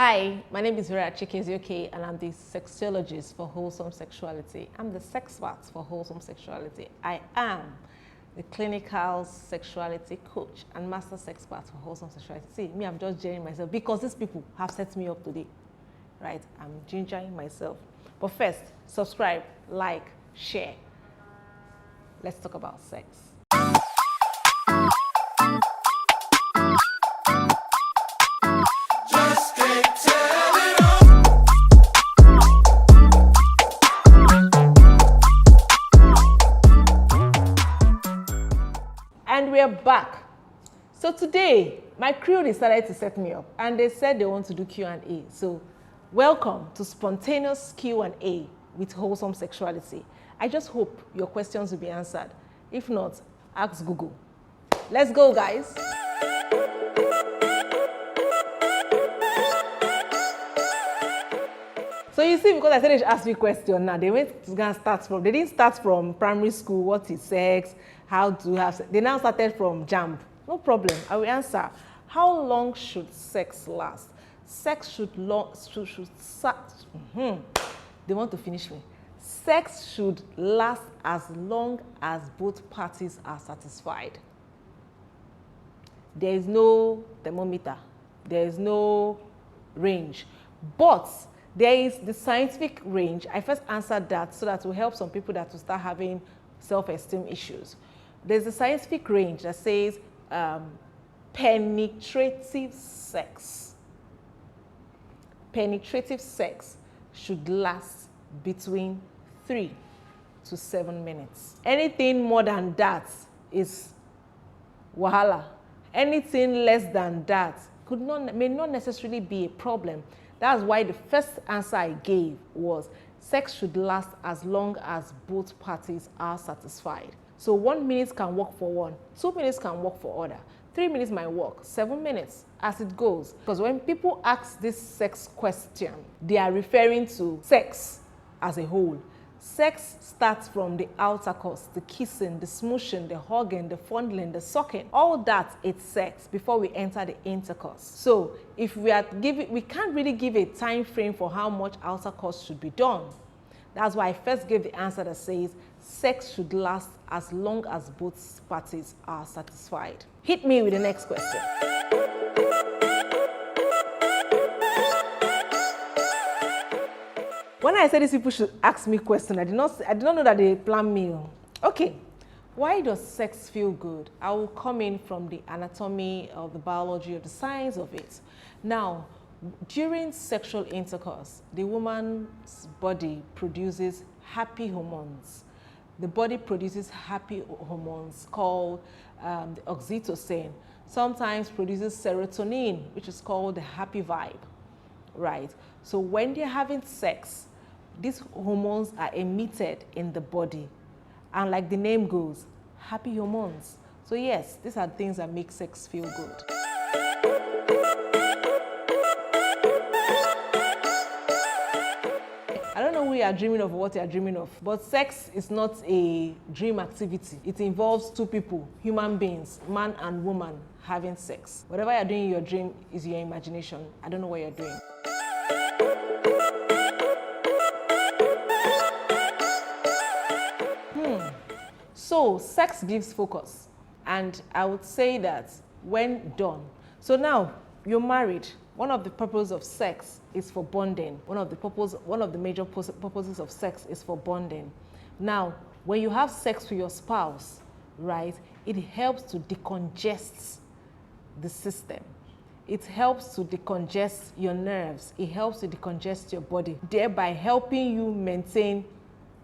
Hi, my name is Vera Chikezie-Oke and I'm the sexologist for Wholesome Sexuality. I'm the sexpert for Wholesome Sexuality. I am the clinical sexuality coach and master sexpert for Wholesome Sexuality. See, me, I'm just genuine myself because these people have set me up today, right? I'm gingering myself. But first, subscribe, like, share. Let's talk about sex. And we're back. So today, my crew decided to set me up and they said they want to do Q&A. So welcome to spontaneous Q&A with Wholesome Sexuality. I just hope your questions will be answered. If not, ask Google. Let's go, guys. So you see, because I said they should ask me a question now, they didn't start from primary school, what is sex, how to have sex. They now started from JAMB. No problem, I will answer. How long should sex last? Sex should they want to finish me. Sex should last as long as both parties are satisfied. There is no thermometer, there is no range, but there is the scientific range. I first answered that so that will help some people that will start having self-esteem issues. There's a scientific range that says penetrative sex. Penetrative sex should last between 3 to 7 minutes. Anything more than that is wahala. Anything less than that may not necessarily be a problem. That's why the first answer I gave was sex should last as long as both parties are satisfied. So 1 minute can work for one, 2 minutes can work for other, 3 minutes might work, 7 minutes as it goes. Because when people ask this sex question, they are referring to sex as a whole. Sex starts from the outer course, the kissing, the smooshing, the hugging, the fondling, the sucking. All that is sex before we enter the intercourse. So if we can't really give a time frame for how much outer course should be done. That's why I first gave the answer that says sex should last as long as both parties are satisfied. Hit me with the next question. When I said these people should ask me questions, I did not know that they plan me. Okay, why does sex feel good? I will come in from the anatomy of the biology of the science of it. Now, during sexual intercourse, the woman's body produces happy hormones. The body produces happy hormones called the oxytocin. Sometimes produces serotonin, which is called the happy vibe, right? So when they're having sex, these hormones are emitted in the body. And like the name goes, happy hormones. So yes, these are things that make sex feel good. I don't know who you are dreaming of or what you are dreaming of, but sex is not a dream activity. It involves two people, human beings, man and woman, having sex. Whatever you're doing in your dream is your imagination. I don't know what you're doing. So sex gives focus, and I would say that when done. So now you're married. One of the purposes of sex is for bonding. One of the major purposes of sex is for bonding. Now, when you have sex with your spouse, right, it helps to decongest the system. It helps to decongest your nerves. It helps to decongest your body, thereby helping you maintain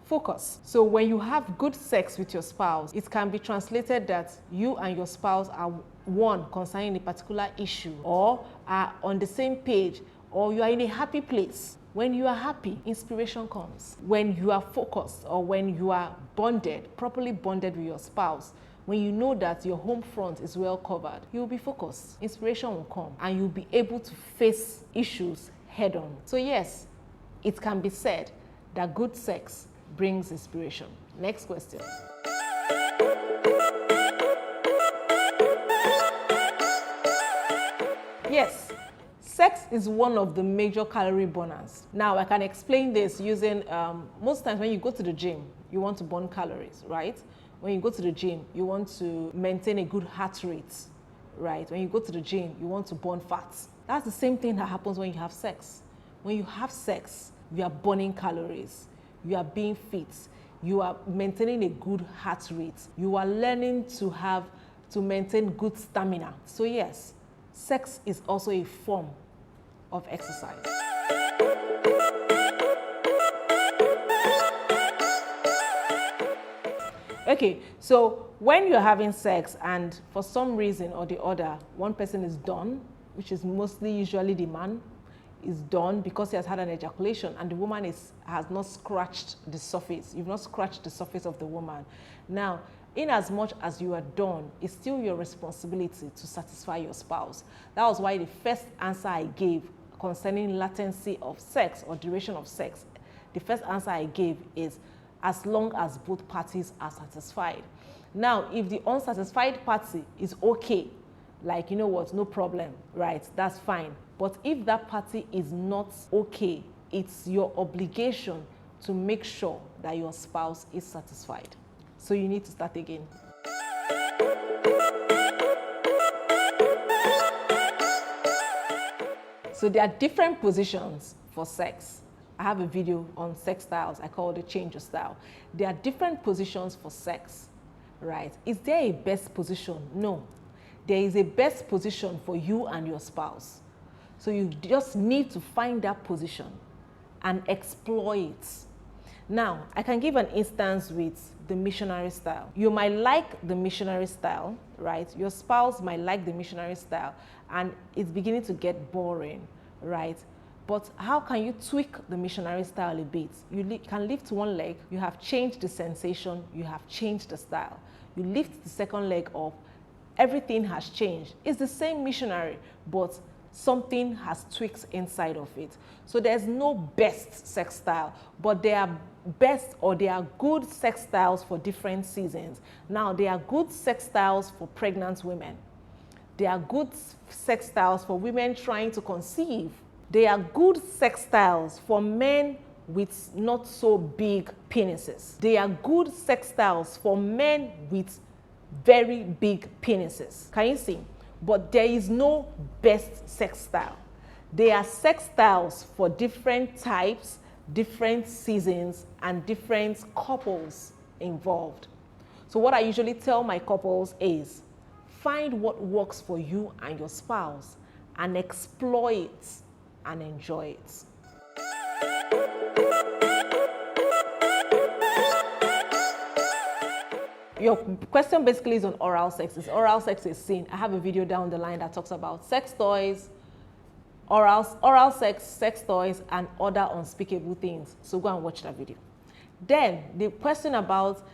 focus. So when you have good sex with your spouse, it can be translated that you and your spouse are one concerning a particular issue, or are on the same page, or you are in a happy place. When you are happy, inspiration comes. When you are focused, or when you are bonded, properly bonded with your spouse, when you know that your home front is well covered, you will be focused. Inspiration will come and you'll be able to face issues head on. So yes, it can be said that good sex brings inspiration. Next question. Yes, Sex is one of the major calorie burners. Now, I can explain this using, most times when you go to the gym, you want to burn calories, right? When you go to the gym, you want to maintain a good heart rate, right? When you go to the gym, you want to burn fats. That's the same thing that happens when you have sex. When you have sex, you are burning calories. You are being fit. You are maintaining a good heart rate. You are learning to maintain good stamina. So yes, sex is also a form of exercise. Okay, so when you're having sex and for some reason or the other, one person is done, which is mostly usually the man, is done because he has had an ejaculation and the woman has not scratched the surface. You've not scratched the surface of the woman. Now, in as much as you are done, it's still your responsibility to satisfy your spouse. That was why the first answer I gave concerning latency of sex or duration of sex, the first answer I gave is as long as both parties are satisfied. Now, if the unsatisfied party is okay, like, you know what, no problem, right, that's fine. But if that party is not okay, it's your obligation to make sure that your spouse is satisfied. So you need to start again. So there are different positions for sex. I have a video on sex styles. I call it the change of style. There are different positions for sex, right? Is there a best position? No. There is a best position for you and your spouse. So you just need to find that position and explore it. Now, I can give an instance with the missionary style. You might like the missionary style, right? Your spouse might like the missionary style and it's beginning to get boring, right? But how can you tweak the missionary style a bit? You can lift one leg, you have changed the sensation, you have changed the style. You lift the second leg up, everything has changed. It's the same missionary, but something has tweaked inside of it. So there's no best sex style, but there are best or there are good sex styles for different seasons. Now, there are good sex styles for pregnant women. There are good sex styles for women trying to conceive. There are good sex styles for men with not so big penises. There are good sex styles for men with very big penises. Can you see? But there is no best sex style. There are sex styles for different types, different seasons, and different couples involved. So what I usually tell my couples is, find what works for you and your spouse and explore it and enjoy it. Your question basically is on oral sex. Is oral sex a sin? I have a video down the line that talks about sex toys, oral sex, sex toys, and other unspeakable things. So go and watch that video. Then the question about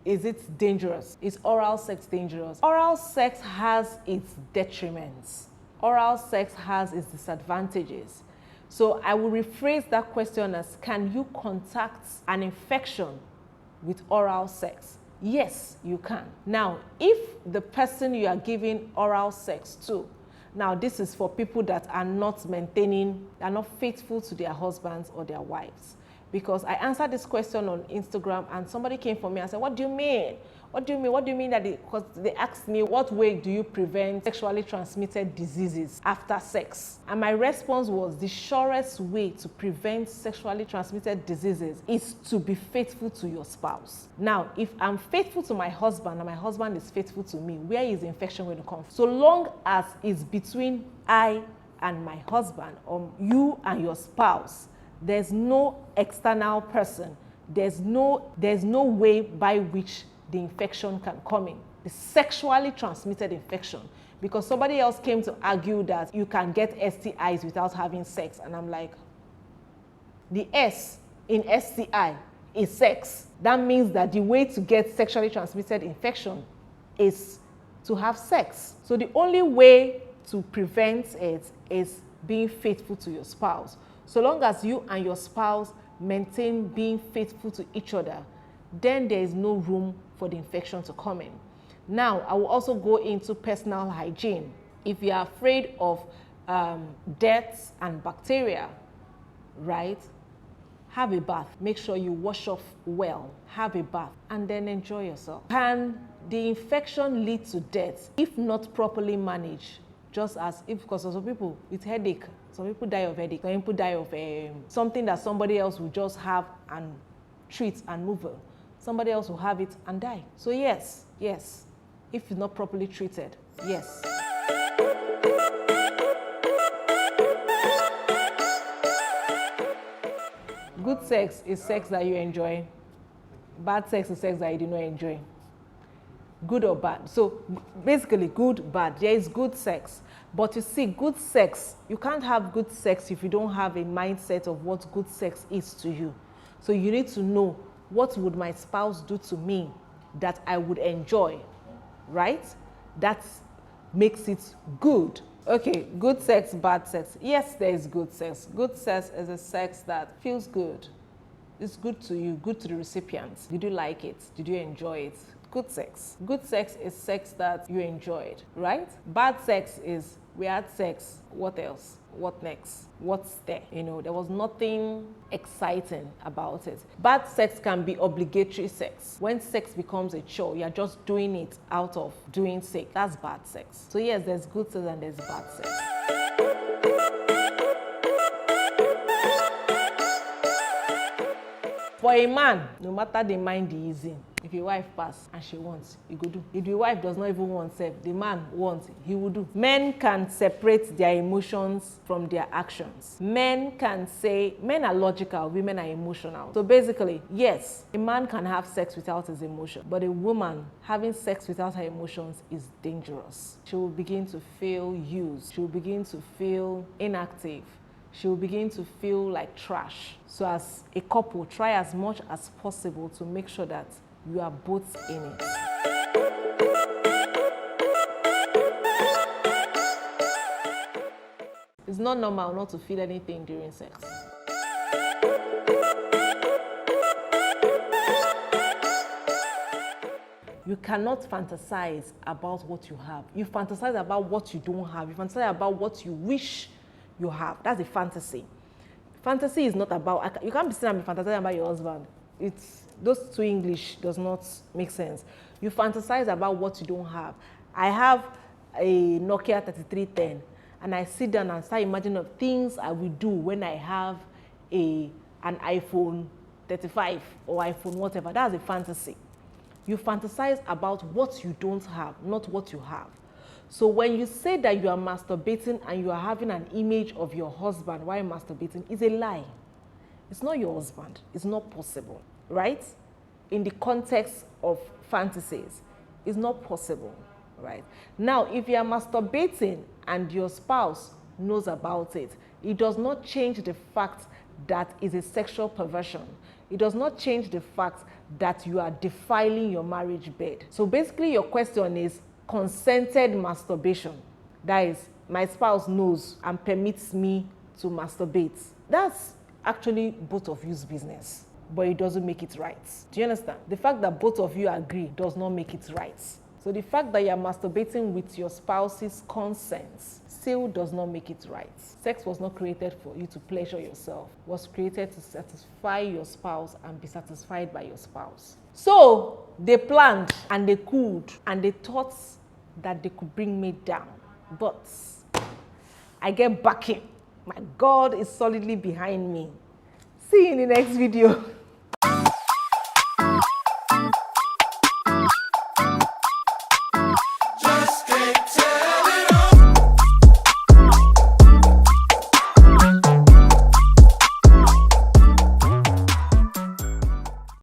is it dangerous? Is oral sex dangerous? Oral sex has its detriments. Oral sex has its disadvantages. So I will rephrase that question as, can you contact an infection with oral sex? Yes, you can. Now, if the person you are giving oral sex to, now this is for people that are not maintaining, are not faithful to their husbands or their wives. Because I answered this question on Instagram and somebody came for me and said, what do you mean? What do you mean? What do you mean that because they asked me, what way do you prevent sexually transmitted diseases after sex? And my response was, the surest way to prevent sexually transmitted diseases is to be faithful to your spouse. Now, if I'm faithful to my husband and my husband is faithful to me, where is the infection going to come from? So long as it's between I and my husband or you and your spouse, there's no external person. There's no way by which the infection can come in. The sexually transmitted infection. Because somebody else came to argue that you can get STIs without having sex. And I'm like, the S in STI is sex. That means that the way to get sexually transmitted infection is to have sex. So the only way to prevent it is being faithful to your spouse. So long as you and your spouse maintain being faithful to each other, then there is no room for the infection to come in. Now, I will also go into personal hygiene. If you are afraid of dirt and bacteria, right? Have a bath. Make sure you wash off well. Have a bath and then enjoy yourself. Can the infection lead to death if not properly managed? Just as if, because some people with headache, some people die of headache, some people die of something that somebody else will just have and treat and move on. Somebody else will have it and die. So yes, if it's not properly treated, yes. Good sex is sex that you enjoy. Bad sex is sex that you do not enjoy. Good or bad. So basically good, bad. There is good sex. But you see, good sex, you can't have good sex if you don't have a mindset of what good sex is to you. So you need to know, what would my spouse do to me that I would enjoy, right? That makes it good. Okay, good sex, bad sex. Yes, there is good sex. Good sex is a sex that feels good. It's good to you, good to the recipient. Did you like it? Did you enjoy it? Good sex. Good sex is sex that you enjoyed, right? Bad sex is, we had sex, what else? What next? What's there? You know, there was nothing exciting about it. Bad sex can be obligatory sex. When sex becomes a chore, you're just doing it out of doing sake. That's bad sex. So yes, there's good sex and there's bad sex. For a man, no matter the mind he is in, if your wife pass and she wants, you go do. If the wife does not even want self, the man wants, he will do. Men can separate their emotions from their actions. Men can say, men are logical, women are emotional. So basically, yes, a man can have sex without his emotion, but a woman having sex without her emotions is dangerous. She will begin to feel used. She will begin to feel inactive. She will begin to feel like trash. So as a couple, try as much as possible to make sure that you are both in it. It's not normal not to feel anything during sex. You cannot fantasize about what you have. You fantasize about what you don't have. You fantasize about what you wish you have. That's a fantasy. Fantasy is not about, you can't be saying I'm fantasizing about your husband. It's, those two English does not make sense. You fantasize about what you don't have. I have a Nokia 3310 and I sit down and start imagining of things I will do when I have an iPhone 35 or iPhone whatever. That's a fantasy. You fantasize about what you don't have, not what you have. So when you say that you are masturbating and you are having an image of your husband while masturbating, it's a lie. It's not your husband. It's not possible, right? In the context of fantasies, it's not possible, right? Now, if you are masturbating and your spouse knows about it, it does not change the fact that it's a sexual perversion. It does not change the fact that you are defiling your marriage bed. So basically your question is, consented masturbation. That is, my spouse knows and permits me to masturbate. That's actually both of you's business, but it doesn't make it right. Do you understand? The fact that both of you agree does not make it right. So the fact that you're masturbating with your spouse's consent still does not make it right. Sex was not created for you to pleasure yourself. It was created to satisfy your spouse and be satisfied by your spouse. So they planned and they could and they thought that they could bring me down. But I get backing. My God is solidly behind me. See you in the next video.